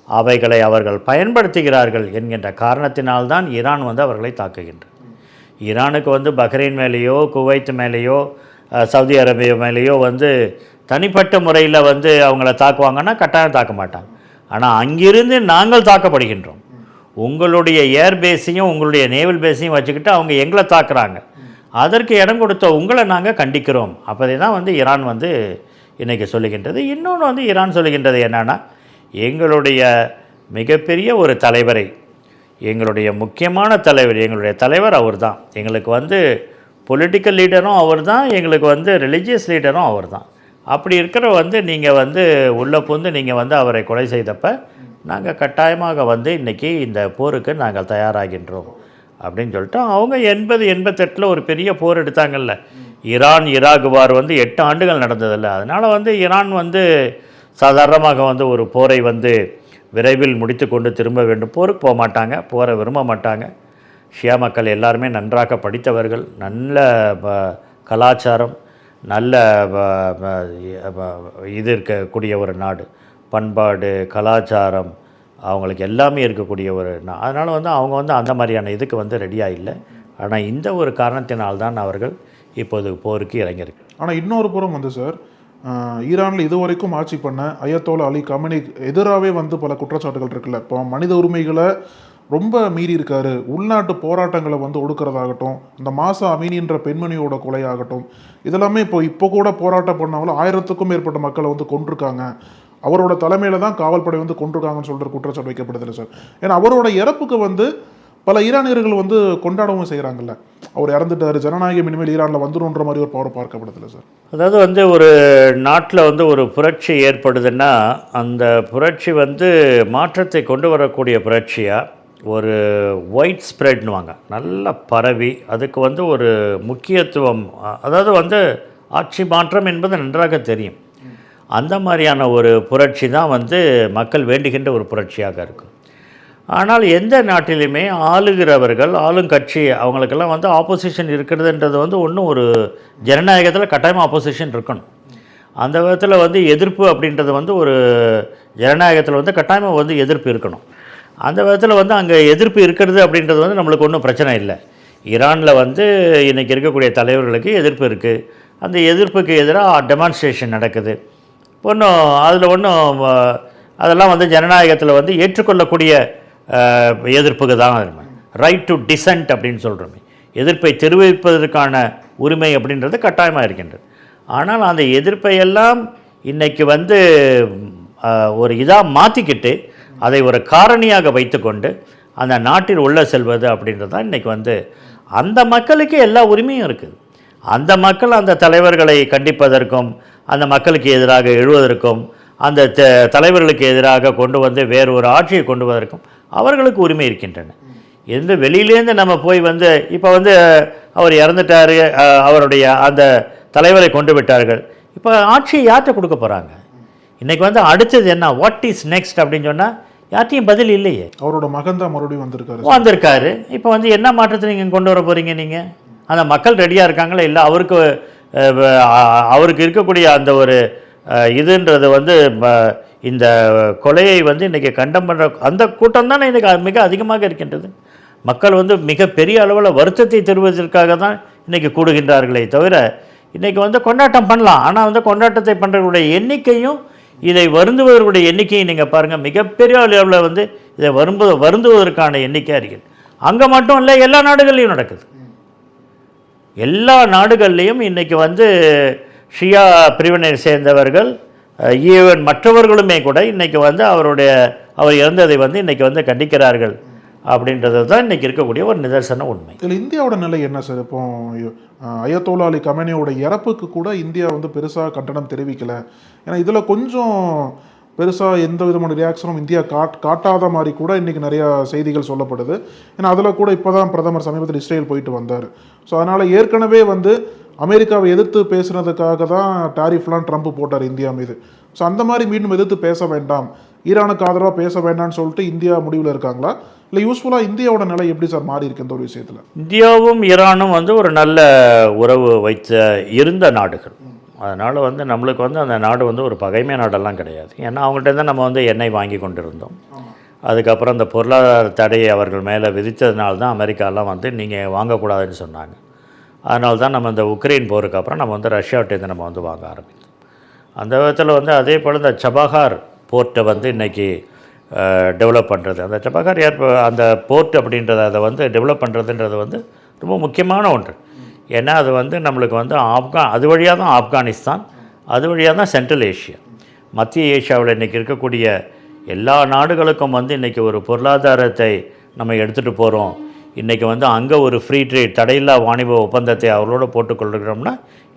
Speaker 4: அவைகளை அவர்கள் பயன்படுத்துகிறார்கள் என்கின்ற காரணத்தினால்தான் ஈரான் வந்து அவர்களை தாக்குகின்றது. ஈரானுக்கு வந்து பஹ்ரைன் மேலேயோ குவைத் மேலேயோ சவுதி அரேபியா மேலேயோ வந்து தனிப்பட்ட முறையில் வந்து அவங்கள தாக்குவாங்கன்னா கட்டாயம் தாக்க மாட்டாங்க. ஆனால் அங்கிருந்து நாங்கள் தாக்கப்படுகின்றோம். உங்களுடைய ஏர்பேஸையும் உங்களுடைய நேவல் பேஸையும் வச்சுக்கிட்டு அவங்க எங்களை தாக்குறாங்க. அதற்கு இடம் கொடுத்த உங்களை நாங்கள் கண்டிக்கிறோம். அப்போதே தான் வந்து ஈரான் வந்து இன்றைக்கி சொல்லுகின்றது. இன்னொன்று வந்து ஈரான் சொல்லுகின்றது என்னென்னா, எங்களுடைய மிகப்பெரிய ஒரு தலைவரை, எங்களுடைய முக்கியமான தலைவர், எங்களுடைய தலைவர் அவர் தான். எங்களுக்கு வந்து பொலிட்டிக்கல் லீடரும் அவர் தான், எங்களுக்கு வந்து ரிலீஜியஸ் லீடரும் அவர் தான். அப்படி இருக்கிற வந்து நீங்கள் வந்து உள்ளே புந்து நீங்கள் வந்து அவரை கொலை செய்தப்போ நாங்கள் கட்டாயமாக வந்து இன்றைக்கி இந்த போருக்கு நாங்கள் தயாராகின்றோம் அப்படின்னு சொல்லிட்டு அவங்க 88 ஒரு பெரிய போர் எடுத்தாங்கல்ல. ஈரான் ஈராக் வார் வந்து 8 ஆண்டுகள் நடந்ததில்ல. அதனால் வந்து ஈரான் வந்து சாதாரணமாக வந்து ஒரு போரை வந்து விரைவில் முடித்து கொண்டு திரும்ப வேண்டும். போருக்கு போக மாட்டாங்க, போரை விரும்ப மாட்டாங்க. ஷியா மக்கள் எல்லாருமே நன்றாக படித்தவர்கள், நல்ல கலாச்சாரம், நல்ல இது இருக்கக்கூடிய ஒரு நாடு, பண்பாடு கலாச்சாரம் அவங்களுக்கு எல்லாமே இருக்கக்கூடிய ஒரு அதனால் வந்து அவங்க வந்து அந்த மாதிரியான இதுக்கு வந்து ரெடியாக இல்லை. ஆனால் இந்த ஒரு காரணத்தினால்தான் அவர்கள் இப்போது போருக்கு இறங்கியிருக்கு.
Speaker 5: ஆனால் இன்னொரு புறம் வந்து சார், ஈரானில் இதுவரைக்கும் ஆட்சி பண்ண அயத்தோலா அலி கமனி எதிராகவே வந்து பல குற்றச்சாட்டுகள் இருக்குல்ல. இப்போ மனித உரிமைகளை ரொம்ப மீறி இருக்காரு, உள்நாட்டு போராட்டங்களை வந்து ஒடுக்கிறதாகட்டும், இந்த மாசா அமீனின்ற பெண்மணியோட கொலையாகட்டும், இதெல்லாமே இப்போ கூட போராட்டம் பண்ணாலும் 1000க்கும் மேற்பட்ட மக்களை வந்து கொண்டிருக்காங்க, அவரோட தலைமையில தான் காவல்படை வந்து கொண்டிருக்காங்கன்னு சொல்கிற குற்றச்சாட்டு வைக்கப்படுதில்லை சார். ஏன்னா அவரோட இறப்புக்கு வந்து பல ஈரானியர்கள் வந்து கொண்டாடவும் செய்கிறாங்கல்ல. அவர் இறந்துட்டார், ஜனநாயகம் இனிமேல் ஈரானில் வந்துடும்ன்ற மாதிரி ஒரு பவர் பார்க்கப்படுதில்லை சார்.
Speaker 4: அதாவது வந்து ஒரு நாட்டில் வந்து ஒரு புரட்சி ஏற்படுதுன்னா அந்த புரட்சி வந்து மாற்றத்தை கொண்டு வரக்கூடிய புரட்சியாக ஒரு ஒயிட் ஸ்ப்ரெட்னுவாங்க, நல்லா பரவி அதுக்கு வந்து ஒரு முக்கியத்துவம், அதாவது வந்து ஆட்சி மாற்றம் என்பது நன்றாக தெரியும். அந்த மாதிரியான ஒரு புரட்சி தான் வந்து மக்கள் வேண்டுகின்ற ஒரு புரட்சியாக இருக்கும். ஆனால் எந்த நாட்டிலுமே ஆளுகிறவர்கள், ஆளுங்கட்சி அவங்களுக்கெல்லாம் வந்து ஆப்போசிஷன் இருக்கிறதுன்றது வந்து ஒன்றும் ஒரு ஜனநாயகத்தில் கட்டாயமாக ஆப்போசிஷன் இருக்கணும். அந்த விதத்தில் வந்து எதிர்ப்பு அப்படின்றது வந்து ஒரு ஜனநாயகத்தில் வந்து கட்டாயமாக வந்து எதிர்ப்பு இருக்கணும். அந்த விதத்தில் வந்து அங்கே எதிர்ப்பு இருக்கிறது அப்படின்றது வந்து நம்மளுக்கு ஒன்றும் பிரச்சனை இல்லை. ஈரானில் வந்து இன்றைக்கி இருக்கக்கூடிய தலைவர்களுக்கு எதிர்ப்பு இருக்குது. அந்த எதிர்ப்புக்கு எதிராக டெமான்ஸ்ட்ரேஷன் நடக்குது. ஒன்றும் அதெல்லாம் வந்து ஜனநாயகத்தில் வந்து ஏற்றுக்கொள்ளக்கூடிய எதிர்ப்புக்கு தான் ரைட் டு டிசென்ட் அப்படின்னு சொல்கிறோமே, எதிர்ப்பை தெரிவிப்பதற்கான உரிமை அப்படின்றது கட்டாயமாக இருக்கின்றது. ஆனால் அந்த எதிர்ப்பையெல்லாம் இன்றைக்கி வந்து ஒரு இதாக மாற்றிக்கிட்டு அதை ஒரு காரணியாக வைத்துக்கொண்டு அந்த நாட்டில் உள்ளே செல்வது அப்படின்றது தான் இன்றைக்கி வந்து அந்த மக்களுக்கு எல்லா உரிமையும் இருக்குது. அந்த மக்கள் அந்த தலைவர்களை கண்டிப்பதற்கும் அந்த மக்களுக்கு எதிராக எழுவதற்கும் அந்த தலைவர்களுக்கு எதிராக கொண்டு வந்து வேறு ஒரு ஆட்சியை கொண்டு வருவதற்கும் அவர்களுக்கு உரிமை இருக்கின்றன. எந்த வெளியிலேருந்து நம்ம போய் வந்து இப்போ வந்து அவர் இறந்துட்டார், அவருடைய அந்த தலைவரை கொண்டு விட்டார்கள், இப்போ ஆட்சியை யார்கிட்ட கொடுக்க போகிறாங்க? இன்றைக்கி வந்து அடுத்தது என்ன, வாட் இஸ் நெக்ஸ்ட் அப்படின்னு சொன்னால் யார்ட்டையும் பதில் இல்லையே.
Speaker 5: அவரோட மகன் தான் மறுபடியும் வந்திருக்காரு. இப்போ வந்து என்ன மாற்றத்தை நீங்கள் கொண்டு வர போகிறீங்க? நீங்கள் அந்த மக்கள் ரெடியாக இருக்காங்களா? இல்லை அவருக்கு இருக்கக்கூடிய அந்த ஒரு இதுன்றது வந்து இந்த கொலையை வந்து இன்றைக்கி கண்டம் பண்ணுற அந்த கூட்டம் தானே இன்றைக்கி மிக அதிகமாக இருக்கின்றது. மக்கள் வந்து மிக பெரிய அளவில் வருத்தத்தை தருவதற்காக தான் இன்றைக்கி கூடுகின்றார்களே தவிர
Speaker 4: இன்றைக்கி வந்து கொண்டாட்டம் பண்ணலாம். ஆனால் வந்து கொண்டாட்டத்தை பண்ணுறவர்களுடைய எண்ணிக்கையும் இதை வருந்துவதற்குடைய எண்ணிக்கையும் நீங்கள் பாருங்கள், மிகப்பெரிய அளவில் வந்து இதை வருந்துவதற்கான எண்ணிக்கை அறிக்கை. அங்கே மட்டும் இல்லை, எல்லா நாடுகள்லையும் நடக்குது. எல்லா நாடுகள்லேயும் இன்றைக்கி வந்து ஷியா பிரிவினை சேர்ந்தவர்கள் ஈவன் மற்றவர்களுமே கூட இன்றைக்கி வந்து அவர் இறந்ததை வந்து இன்றைக்கி வந்து கண்டிக்கிறார்கள் அப்படின்றது தான் இன்றைக்கி இருக்கக்கூடிய ஒரு நிதர்சன உண்மை.
Speaker 5: இதில் இந்தியாவோட நிலை என்ன சார்? இப்போ அயத்தோலா அலி கமேனியோட இறப்புக்கு கூட இந்தியா வந்து பெருசாக கண்டனம் தெரிவிக்கலை. ஏன்னா இதில் கொஞ்சம் பெருசாக எந்த விதமான ரியாக்ஷனும் இந்தியா காட்டாத மாதிரி கூட இன்றைக்கி நிறையா செய்திகள் சொல்லப்படுது. ஏன்னா அதில் கூட இப்போ தான் பிரதமர் சமீபத்தில் இஸ்ரேல் போயிட்டு வந்தார். ஸோ அதனால் ஏற்கனவே வந்து அமெரிக்காவை எதிர்த்து பேசுனதுக்காக தான் டாரிஃப்லாம் ட்ரம்ப் போட்டார் இந்தியா மீது. ஸோ அந்த மாதிரி மீண்டும் எதிர்த்து பேச வேண்டாம், ஈரானுக்கு ஆதரவாக பேச வேண்டாம்னு சொல்லிட்டு இந்தியா முடிவில் இருக்காங்களா? இல்லை யூஸ்ஃபுல்லாக இந்தியாவோட நிலை எப்படி சார் மாறி இருக்கு இந்த ஒரு விஷயத்தில்?
Speaker 4: இந்தியாவும் ஈரானும் வந்து ஒரு நல்ல உறவு இருந்த நாடுகள். அதனால் வந்து நம்மளுக்கு வந்து அந்த நாடு வந்து ஒரு பகைமை நாடெல்லாம் கிடையாது. ஏன்னா அவங்கள்ட்ட தான் நம்ம வந்து எண்ணெய் வாங்கி கொண்டு இருந்தோம். அதுக்கப்புறம் அந்த பொருளாதார தடையை அவர்கள் மேலே விதித்ததுனால தான் அமெரிக்காலாம் வந்து நீங்கள் வாங்கக்கூடாதுன்னு சொன்னாங்க. அதனால தான் நம்ம இந்த உக்ரைன் போருக்கு அப்புறம் நம்ம வந்து ரஷ்யாவிட்டேருந்து நம்ம வந்து வாங்க ஆரம்பித்தோம். அந்த விதத்தில் வந்து அதே போல் இந்த சபஹார் போர்ட்டை வந்து இன்றைக்கி டெவலப் பண்ணுறது, அந்த சபஹார் அந்த போர்ட் அப்படின்றத அதை வந்து டெவலப் பண்ணுறதுன்றது வந்து ரொம்ப முக்கியமான ஒன்று. ஏன்னா அது வந்து நம்மளுக்கு வந்து அது வழியாக தான் ஆப்கானிஸ்தான், அது வழியாக தான் சென்ட்ரல் ஏஷியா, மத்திய ஏஷியாவில் இன்றைக்கி இருக்கக்கூடிய எல்லா நாடுகளுக்கும் வந்து இன்றைக்கி ஒரு பொருளாதாரத்தை நம்ம எடுத்துகிட்டு போகிறோம். இன்றைக்கி வந்து அங்கே ஒரு ஃப்ரீ ட்ரேட் தடையில்லா வாணிப ஒப்பந்தத்தை அவர்களோட போட்டுக்கொள்கிறோம்னா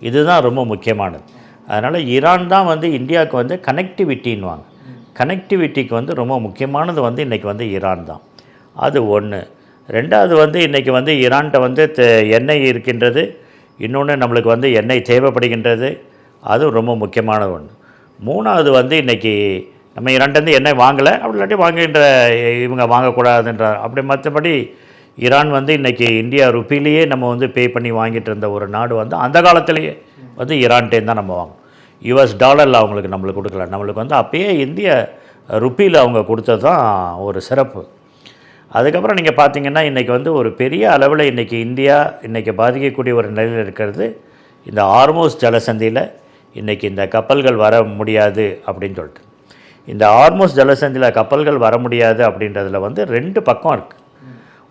Speaker 4: இதுதான் ரொம்ப முக்கியமானது. அதனால் ஈரான் தான் வந்து இந்தியாவுக்கு வந்து கனெக்டிவிட்டின்வாங்க. கனெக்டிவிட்டிக்கு வந்து ரொம்ப முக்கியமானது வந்து இன்றைக்கி வந்து ஈரான் தான். அது ஒன்று. ரெண்டாவது வந்து இன்றைக்கி வந்து ஈரான்கிட்ட வந்து எண்ணெய் இருக்கின்றது, இன்னொன்று நம்மளுக்கு வந்து எண்ணெய் தேவைப்படுகின்றது, அது ரொம்ப முக்கியமான ஒன்று. மூணாவது வந்து இன்றைக்கி நம்ம ஈரான்கிட்ட எண்ணெய் வாங்கலை, அப்படி இல்லாட்டி வாங்குகின்ற இவங்க வாங்கக்கூடாதுன்ற அப்படி. மற்றபடி ஈரான் வந்து இன்றைக்கி இந்தியா ருப்பிலேயே நம்ம வந்து பே பண்ணி வாங்கிட்டு இருந்த ஒரு நாடு வந்து அந்த காலத்திலேயே வந்து ஈரான்கிட்டேருந்து தான் நம்ம வாங்கணும். யுஎஸ் டாலரில் நம்மளுக்கு கொடுக்கல, நம்மளுக்கு வந்து அப்பயே இந்திய ருப்பியில் அவங்க கொடுத்தது தான் ஒரு சிறப்பு. அதுக்கப்புறம் நீங்கள் பார்த்தீங்கன்னா இன்றைக்கி வந்து ஒரு பெரிய அளவில் இன்றைக்கி இந்தியா இன்றைக்கி பாதிக்கக்கூடிய ஒரு நிலையில் இருக்கிறது. இந்த ஹார்மோஸ் ஜலசந்தியில் இன்றைக்கி இந்த கப்பல்கள் வர முடியாது அப்படின்னு சொல்லிட்டு, இந்த ஹார்மோஸ் ஜலசந்தியில் கப்பல்கள் வர முடியாது அப்படின்றதுல வந்து ரெண்டு பக்கம் இருக்குது.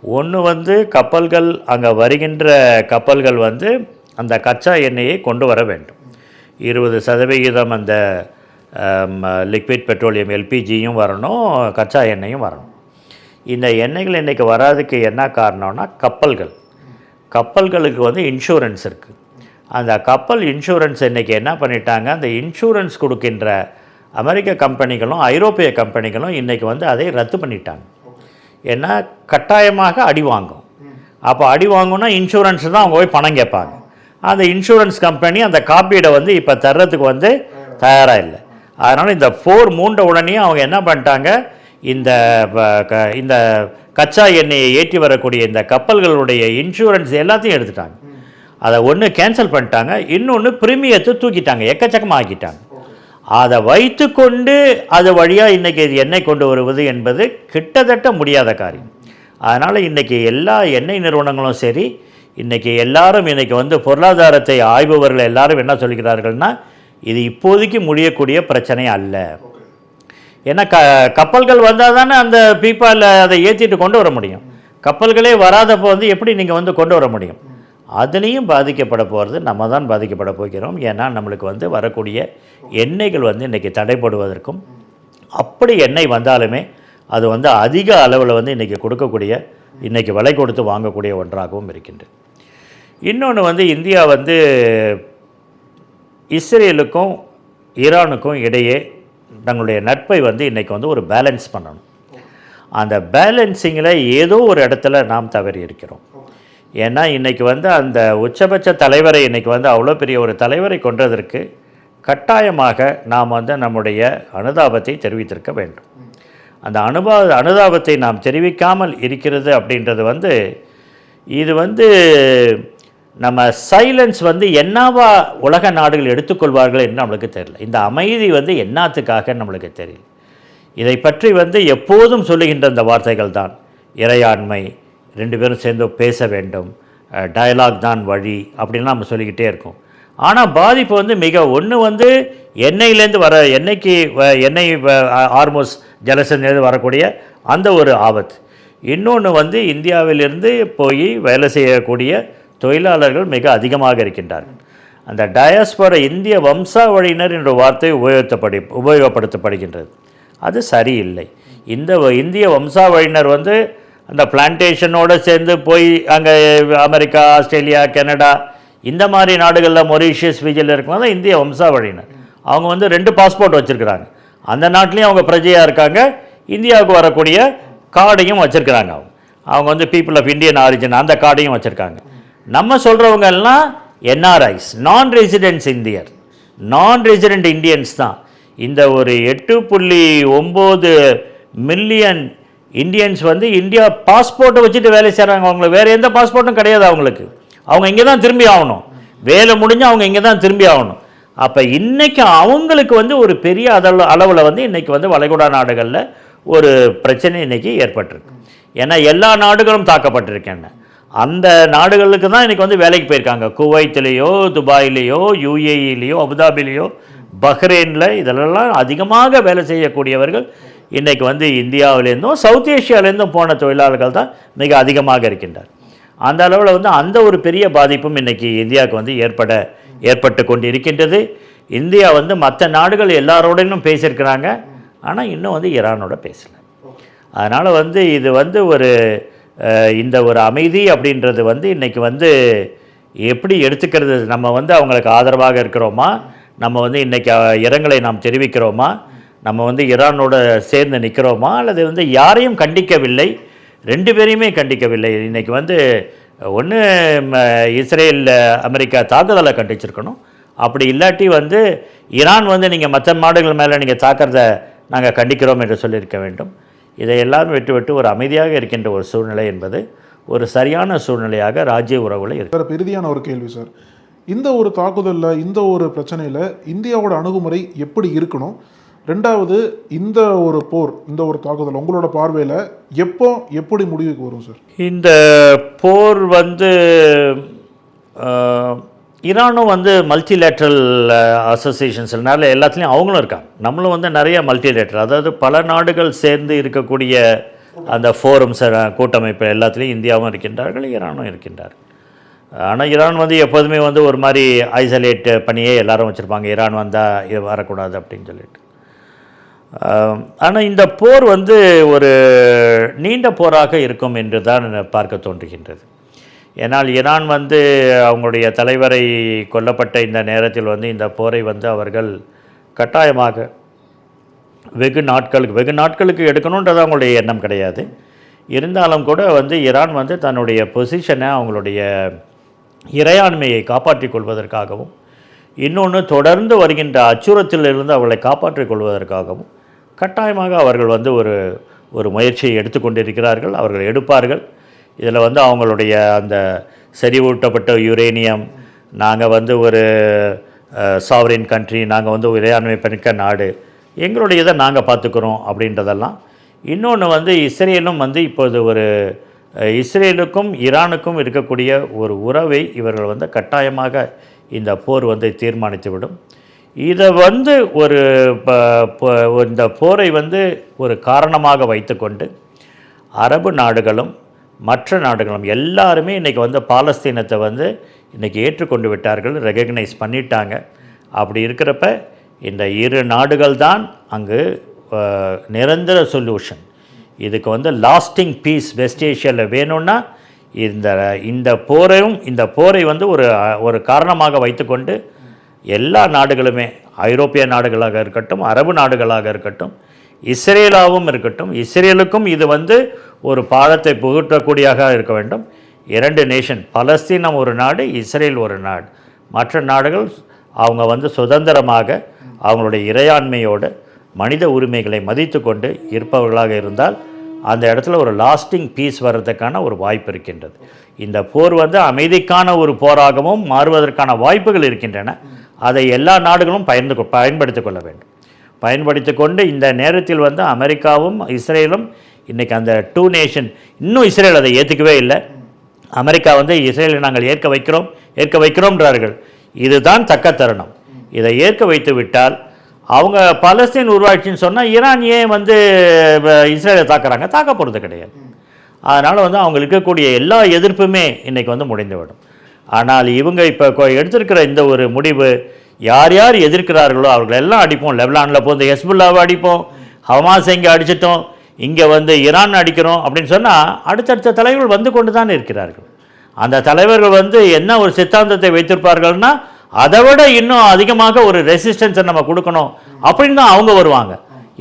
Speaker 4: ஒன்று வந்து கப்பல்கள் அங்கே வருகின்ற கப்பல்கள் வந்து அந்த கச்சா எண்ணெயை கொண்டு வர வேண்டும். 20% அந்த லிக்விட் பெட்ரோலியம் எல்பிஜியும் வரணும், கச்சா எண்ணெயும் வரணும். இந்த எண்ணெய்கள் இன்றைக்கி வராதுக்கு என்ன காரணம்னா கப்பல்களுக்கு வந்து இன்சூரன்ஸ் இருக்குது. அந்த கப்பல் இன்சூரன்ஸ் இன்றைக்கி என்ன பண்ணிட்டாங்க, அந்த இன்சூரன்ஸ் கொடுக்கின்ற அமெரிக்க கம்பெனிகளும் ஐரோப்பிய கம்பெனிகளும் இன்றைக்கி வந்து அதை ரத்து பண்ணிட்டாங்க. ஏன்னா கட்டாயமாக அடி வாங்கும். அப்போ அடி வாங்குன்னா இன்சூரன்ஸ் தான் அவங்க போய் பணம் கேட்பாங்க. அந்த இன்சூரன்ஸ் கம்பெனி அந்த காப்பீடை வந்து இப்போ தர்றதுக்கு வந்து தயாராக இல்லை. அதனால் இந்த போர் மூண்ட உடனே அவங்க என்ன பண்ணிட்டாங்க, இந்த கச்சா எண்ணெயை ஏற்றி வரக்கூடிய இந்த கப்பல்களுடைய இன்சூரன்ஸ் எல்லாத்தையும் எடுத்துட்டாங்க. அதை ஒன்று கேன்சல் பண்ணிட்டாங்க, இன்னொன்று பிரீமியத்தை தூக்கிட்டாங்க, எக்கச்சக்கமாக ஆக்கிட்டாங்க. அதை வைத்து கொண்டு அது வழியாக இன்றைக்கி எண்ணெய் கொண்டு வருவது என்பது கிட்டத்தட்ட முடியாத காரியம். அதனால் இன்றைக்கி எல்லா எண்ணெய் நிறுவனங்களும் சரி, இன்றைக்கி எல்லாரும் இன்றைக்கி வந்து பொருளாதாரத்தை ஆய்பவர்கள் எல்லாரும் என்ன சொல்கிறார்கள்னா, இது இப்போதைக்கு முடியக்கூடிய பிரச்சனை அல்ல. ஏன்னா கப்பல்கள் வந்தால் தானே அந்த பீப்பால் அதை ஏற்றிட்டு கொண்டு வர முடியும். கப்பல்களே வராதப்போ வந்து எப்படி நீங்கள் வந்து கொண்டு வர முடியும்? அதுலேயும் பாதிக்கப்பட போகிறது நம்ம தான் பாதிக்கப்பட போகிறோம். ஏன்னா நம்மளுக்கு வந்து வரக்கூடிய எண்ணெய்கள் வந்து இன்றைக்கி தடைப்படுவதற்கும், அப்படி எண்ணெய் வந்தாலுமே அது வந்து அதிக அளவில் வந்து இன்றைக்கி கொடுக்கக்கூடிய, இன்றைக்கி விலை கொடுத்து வாங்கக்கூடிய ஒன்றாகவும் இருக்கின்றது. இன்னொன்று வந்து இந்தியா வந்து இஸ்ரேலுக்கும் ஈரானுக்கும் இடையே தங்களுடைய நட்பை வந்து இன்றைக்கி வந்து ஒரு பேலன்ஸ் பண்ணணும். அந்த பேலன்ஸிங்கில் ஏதோ ஒரு இடத்துல நாம் தவறி இருக்கிறோம். ஏன்னா இன்றைக்கி வந்து அந்த உச்சபட்ச தலைவரை இன்றைக்கி வந்து அவ்வளோ பெரிய ஒரு தலைவரை கொன்றதற்கு கட்டாயமாக நாம் வந்து நம்முடைய அனுதாபத்தை தெரிவித்திருக்க வேண்டும். அந்த அனுதாபத்தை நாம் தெரிவிக்காமல் இருக்கிறது அப்படின்றது வந்து, இது வந்து நம்ம சைலன்ஸ் வந்து என்னவா உலக நாடுகள் எடுத்துக்கொள்வார்கள் என்று நம்மளுக்கு தெரியல. இந்த அமைதி வந்து என்னத்துக்காக நம்மளுக்கு தெரியல. இதை பற்றி வந்து எப்போதும் சொல்லுகின்ற இந்த வார்த்தைகள் தான் இறையாண்மை, 2 பேரும் சேர்ந்து பேச வேண்டும், டயலாக் தான் வழி அப்படின்லாம் நம்ம சொல்லிக்கிட்டே இருக்கோம். ஆனால் பாதிப்பு வந்து ஒன்று வந்து எண்ணெயிலேருந்து வர எண்ணெய் ஹார்மோஸ் ஜலசந்திலேருந்து வரக்கூடிய அந்த ஒரு ஆபத்து. இன்னொன்று வந்து இந்தியாவிலிருந்து போய் வேலை செய்யக்கூடிய தொழிலாளர்கள் மிக அதிகமாக இருக்கின்றார்கள். அந்த டயாஸ்போரா இந்திய வம்சாவழியினர் என்ற வார்த்தை உபயோகப்படுத்தப்படுகின்றது. அது சரியில்லை. இந்த இந்திய வம்சாவழியினர் வந்து அந்த பிளான்டேஷனோடு சேர்ந்து போய் அங்கே அமெரிக்கா, ஆஸ்திரேலியா, கனடா இந்த மாதிரி நாடுகளில் மொரீஷியஸ், ஃபிஜியில் இருக்கும்போது இந்திய வம்சாவழியினர் அவங்க வந்து 2 பாஸ்போர்ட் வச்சுருக்கிறாங்க. அந்த நாட்டிலையும் அவங்க பிரஜையாக இருக்காங்க, இந்தியாவுக்கு வரக்கூடிய கார்டையும் வச்சுருக்கிறாங்க. அவங்க வந்து பீப்புள் ஆஃப் இந்தியன் ஆரிஜின் அந்த கார்டையும் வச்சுருக்காங்க. நம்ம சொல்கிறவங்க எல்லாம் என்ஆர்ஐஸ், நான் ரெசிடென்ட்ஸ் இந்தியர், நான் ரெசிடென்ட் இந்தியன்ஸ் தான். இந்த ஒரு 8.9 மில்லியன் இந்தியன்ஸ் வந்து இந்தியா பாஸ்போர்ட்டை வச்சுட்டு வேலை செய்கிறாங்க. அவங்களுக்கு வேறு எந்த பாஸ்போர்ட்டும் கிடையாது. அவங்க இங்கே தான் திரும்பி ஆகணும். வேலை முடிஞ்சு அவங்க இங்கே தான் திரும்பி ஆகணும். அப்போ இன்றைக்கி அவங்களுக்கு வந்து ஒரு பெரிய அளவில் வந்து இன்றைக்கி வந்து வளைகுடா நாடுகளில் ஒரு பிரச்சனை இன்றைக்கி ஏற்பட்டிருக்கு. ஏன்னா எல்லா நாடுகளும் தாக்கப்பட்டிருக்கேன்னு அந்த நாடுகளுக்கு தான் இன்றைக்கி வந்து வேலைக்கு போயிருக்காங்க. குவைத்திலேயோ, துபாயிலேயோ, யுஏஇலேயோ, அபுதாபிலேயோ, பஹ்ரைனில் இதெல்லாம் அதிகமாக வேலை செய்யக்கூடியவர்கள் இன்றைக்கி வந்து இந்தியாவிலேருந்தும் சவுத் ஏஷியாவிலேருந்தும் போன தொழிலாளர்கள் தான் மிக அதிகமாக இருக்கின்றார். அந்த அளவில் வந்து அந்த ஒரு பெரிய பாதிப்பும் இன்றைக்கி இந்தியாவுக்கு வந்து ஏற்பட்டு கொண்டு இருக்கின்றது. இந்தியா வந்து மற்ற நாடுகள் எல்லாரோடையும் பேசியிருக்கிறாங்க, ஆனால் இன்னும் வந்து ஈரானோட பேசலை. அதனால் வந்து இது வந்து இந்த ஒரு அமைதி அப்படின்றது வந்து இன்றைக்கி வந்து எப்படி எடுத்துக்கிறது, நம்ம வந்து அவங்களுக்கு ஆதரவாக இருக்கிறோமா, நம்ம வந்து இன்றைக்கி இரங்கலை நாம் தெரிவிக்கிறோமா, நம்ம வந்து ஈரானோட சேர்ந்து நிற்கிறோமா, அல்லது வந்து யாரையும் கண்டிக்கவில்லை, 2 பேரையுமே கண்டிக்கவில்லை. இன்றைக்கி வந்து ஒன்று இஸ்ரேல் அமெரிக்கா தாக்குதலை கண்டிச்சிருக்கணும். அப்படி இல்லாட்டி வந்து ஈரான் வந்து நீங்கள் மற்ற நாடுகள் மேலே நீங்கள் தாக்கிறத நாங்கள் கண்டிக்கிறோம் என்று சொல்லியிருக்க வேண்டும். இதை எல்லாரும் விட்டு ஒரு அமைதியாக இருக்கின்ற ஒரு சூழ்நிலை என்பது ஒரு சரியான சூழ்நிலையாக ராஜ்ய உறவுகளை இருக்கு.
Speaker 5: சார், இறுதியான ஒரு கேள்வி சார், இந்த ஒரு தாக்குதலில், இந்த ஒரு பிரச்சனையில் இந்தியாவோட அணுகுமுறை எப்படி இருக்கணும்? 2வது, இந்த ஒரு போர், இந்த ஒரு தாக்குதல் உங்களோட பார்வையில் எப்படி முடிவுக்கு வரும் சார்? இந்த
Speaker 4: போர் வந்து ஈரானும் வந்து மல்டிலேட்ரல் அசோசியேஷன்ஸ்னால எல்லாத்துலேயும் அவங்களும் இருக்காங்க. நம்மளும் வந்து நிறைய மல்டிலேட்ரல், அதாவது பல நாடுகள் சேர்ந்து இருக்கக்கூடிய அந்த ஃபோரம்ஸ், கூட்டமைப்பு எல்லாத்துலேயும் இந்தியாவும் இருக்கின்றார்கள், ஈரானும் இருக்கின்றார்கள். ஆனால் ஈரான் வந்து எப்போதுமே வந்து ஒரு மாதிரி ஐசோலேட் பண்ணியே எல்லாரும் வச்சுருப்பாங்க, ஈரான் வந்தால் வரக்கூடாது அப்படின்னு சொல்லிட்டு. ஆனால் இந்த போர் வந்து ஒரு நீண்ட போராக இருக்கும் என்று தான் பார்க்க தோன்றுகின்றது. ஏன்னால் ஈரான் வந்து அவங்களுடைய தலைவரை கொல்லப்பட்ட இந்த நேரத்தில் வந்து இந்த போரை வந்து அவர்கள் கட்டாயமாக வெகு நாட்களுக்கு எடுக்கணுன்றது அவங்களுடைய எண்ணம் கிடையாது. இருந்தாலும் கூட வந்து ஈரான் வந்து தன்னுடைய பொசிஷனை, அவங்களுடைய இறையாண்மையை காப்பாற்றிக் கொள்வதற்காகவும், இன்னொன்று தொடர்ந்து வருகின்ற அச்சுறுத்தலிலிருந்து அவர்களை காப்பாற்றிக் கொள்வதற்காகவும் கட்டாயமாக அவர்கள் வந்து ஒரு முயற்சியை எடுத்துக்கொண்டிருக்கிறார்கள், அவர்கள் எடுப்பார்கள். இதில் வந்து அவங்களுடைய அந்த செறிவூட்டப்பட்ட யுரேனியம், நாங்கள் வந்து ஒரு சாவரின் கண்ட்ரி, நாங்கள் வந்து இறையாண்மை மிக்க நாடு, எங்களுடைய இதை நாங்கள் பார்த்துக்கிறோம் அப்படின்றதெல்லாம். இன்னொன்று வந்து இஸ்ரேலும் வந்து இப்போது இஸ்ரேலுக்கும் ஈரானுக்கும் இருக்கக்கூடிய ஒரு உறவை இவர்கள் வந்து கட்டாயமாக இந்த போர் வந்து தீர்மானித்துவிடும். இதை வந்து இந்த போரை வந்து ஒரு காரணமாக வைத்துக்கொண்டு அரபு நாடுகளும் மற்ற நாடுகளும் எல்லாருமே இன்றைக்கி வந்து பாலஸ்தீனத்தை வந்து இன்றைக்கி ஏற்றுக்கொண்டு விட்டார்கள், ரெகக்னைஸ் பண்ணிட்டாங்க. அப்படி இருக்கிறப்ப இந்த 2 நாடுகள் தான் அங்கு நிரந்தர சொல்யூஷன். இதுக்கு வந்து லாஸ்டிங் பீஸ் வெஸ்ட் ஏஷியாவில் வேணும்னா இந்த போரை வந்து ஒரு காரணமாக வைத்துக்கொண்டு எல்லா நாடுகளுமே, ஐரோப்பிய நாடுகளாக இருக்கட்டும், அரபு நாடுகளாக இருக்கட்டும், இஸ்ரேலாகவும் இருக்கட்டும், இஸ்ரேலுக்கும் இது வந்து ஒரு பாடத்தை புகட்டக்கூடியதாக இருக்க வேண்டும். 2 நேஷன், பலஸ்தீனம் ஒரு நாடு, இஸ்ரேல் ஒரு நாடு, மற்ற நாடுகள் அவங்க வந்து சுதந்திரமாக அவங்களுடைய இறையாண்மையோடு மனித உரிமைகளை மதித்து கொண்டு இருப்பவர்களாக இருந்தால் அந்த இடத்துல ஒரு லாஸ்டிங் பீஸ் வர்றதுக்கான ஒரு வாய்ப்பு இருக்கின்றது. இந்த போர் வந்து அமைதிக்கான ஒரு போராகவும் மாறுவதற்கான வாய்ப்புகள் இருக்கின்றன. அதை எல்லா நாடுகளும் பயன்படுத்தி கொள்ள வேண்டும். பயன்படுத்தி கொண்டு இந்த நேரத்தில் வந்து அமெரிக்காவும் இஸ்ரேலும் இன்றைக்கி அந்த 2 நேஷன், இன்னும் இஸ்ரேல் அதை ஏற்றுக்கவே இல்லை. அமெரிக்கா வந்து இஸ்ரேலை நாங்கள் ஏற்க வைக்கிறோம்ன்றார்கள். இதுதான் தக்க தருணம். இதை ஏற்க வைத்து விட்டால் அவங்க பாலஸ்தீன் உருவாட்சின்னு சொன்னால் ஈரான் ஏன் வந்து இஸ்ரேலை தாக்குறாங்க? தாக்க போகிறது கிடையாது. அதனால் வந்து அவங்க இருக்கக்கூடிய எல்லா எதிர்ப்புமே இன்றைக்கி வந்து முடிந்துவிடும். ஆனால் இவங்க இப்போ எடுத்திருக்கிற இந்த ஒரு முடிவு, யார் யார் எதிர்க்கிறார்களோ அவர்களெல்லாம் அடிப்போம். லெபனானில் போந்து ஹெஸ்புல்லாவை அடிப்போம், ஹமாஸ் இங்கே அடிச்சிட்டோம், இங்கே வந்து ஈரான் அடிக்கிறோம் அப்படின்னு சொன்னால் அடுத்தடுத்த தலைவர்கள் வந்து கொண்டு தான் இருக்கிறார்கள். அந்த தலைவர்கள் வந்து என்ன ஒரு சித்தாந்தத்தை வைத்திருப்பார்கள்னா அதை விட இன்னும் அதிகமாக ஒரு ரெசிஸ்டன்ஸை நம்ம கொடுக்கணும் அப்படின்னு தான் அவங்க வருவாங்க.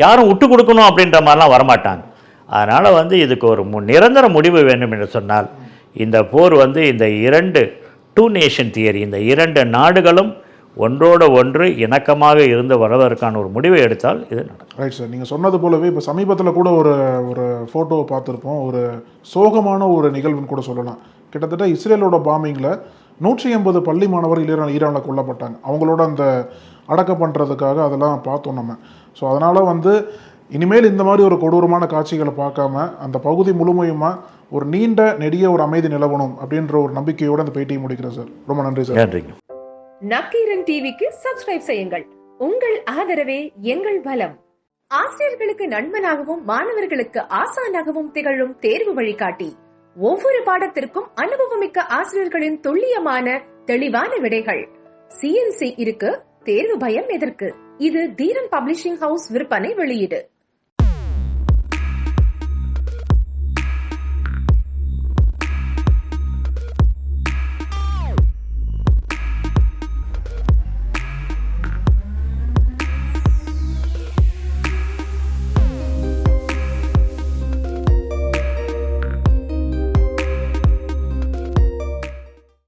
Speaker 4: யாரும் விட்டு கொடுக்கணும் அப்படின்ற மாதிரிலாம் வரமாட்டாங்க. அதனால் வந்து இதுக்கு ஒரு நிரந்தர முடிவு வேண்டும் என்று சொன்னால் இந்த போர் வந்து இந்த 2 நேஷன் தியரி, இந்த 2 நாடுகளும் ஒன்றோடு ஒன்று இணக்கமாக இருந்து வருவதற்கான ஒரு முடிவை எடுத்தால் இது நடக்கும்.
Speaker 5: ரைட் சார், நீங்கள் சொன்னது போலவே இப்போ சமீபத்தில் கூட ஒரு ஃபோட்டோவை பார்த்துருப்போம். ஒரு சோகமான ஒரு நிகழ்வுன்னு கூட சொல்லலாம். கிட்டத்தட்ட இஸ்ரேலோட பாம்பிங்கில் 180 பள்ளி மாணவர்கள் ஈரானில் கொல்லப்பட்டாங்க. அவங்களோட அந்த அடக்கம் பண்ணுறதுக்காக அதெல்லாம் பார்த்தோம் நம்ம. ஸோ அதனால் வந்து இனிமேல் இந்த மாதிரி ஒரு கொடூரமான காட்சிகளை பார்க்காம அந்த பகுதி முழுமையுமாக ஒரு நீண்ட நெடிய ஒரு அமைதி நிலவணும் அப்படின்ற ஒரு நம்பிக்கையோடு அந்த பேட்டியை முடிக்கிறேன் சார். ரொம்ப நன்றி சார்.
Speaker 4: நன்றிங்க.
Speaker 6: நக்கீரன் டிவிக்கு சப்ஸ்கிரைப் செய்யுங்கள். உங்கள் ஆதரவே எங்கள் பலம். ஆசிரியர்களுக்கு நண்பனாகவும் மாணவர்களுக்கு ஆசானாகவும் திகழும் தேர்வு வழிகாட்டி. ஒவ்வொரு பாடத்திற்கும் அனுபவமிக்க ஆசிரியர்களின் துல்லியமான தெளிவான விடைகள். CNC இருக்கு, தேர்வு பயம் எதற்கு? இது தீரன் பப்ளிஷிங் ஹவுஸ் விற்பனை வெளியீடு.